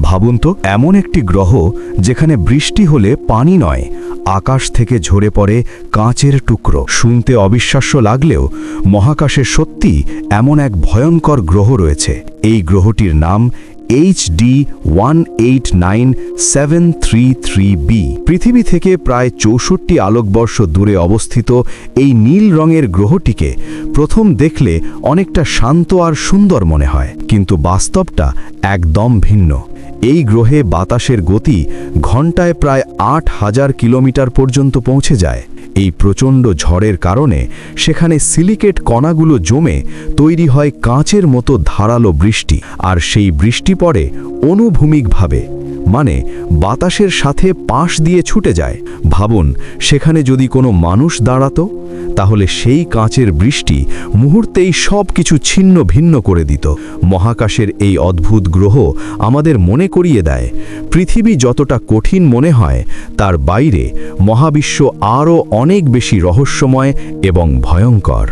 ভাবুন তো, এমন একটি গ্রহ যেখানে বৃষ্টি হলে পানি নয়, আকাশ থেকে ঝরে পড়ে কাঁচের টুকরো। শুনতে অবিশ্বাস্য লাগলেও মহাকাশে সত্যি এমন এক ভয়ঙ্কর গ্রহ রয়েছে। এই গ্রহটির নাম HD 189733b। পৃথিবী থেকে প্রায় 64 আলোকবর্ষ দূরে অবস্থিত এই নীল রঙের গ্রহটিকে প্রথম দেখলে অনেকটা শান্ত আর সুন্দর মনে হয়, কিন্তু বাস্তবটা একদম ভিন্ন। এই গ্রহে বাতাসের গতি ঘন্টায় প্রায় 8000 কিলোমিটার পর্যন্ত পৌঁছে যায়। এই প্রচণ্ড ঝড়ের কারণে সেখানে সিলিকেট কণাগুলো জমে তৈরি হয় কাঁচের মতো ধারালো বৃষ্টি, আর সেই বৃষ্টি পড়ে অনুভূমিকভাবে, মানে বাতাসের সাথে পাশ দিয়ে ছুটে যায়। ভাবুন, সেখানে যদি কোনো মানুষ দাঁড়াতো, তাহলে সেই কাঁচের বৃষ্টি মুহূর্তেই সব কিছু ছিন্ন ভিন্ন করে দিত। মহাকাশের এই অদ্ভুত গ্রহ আমাদের মনে করিয়ে দেয়, পৃথিবী যতটা কঠিন মনে হয়, তার বাইরে মহাবিশ্ব আরও অনেক বেশি রহস্যময় এবং ভয়ঙ্কর।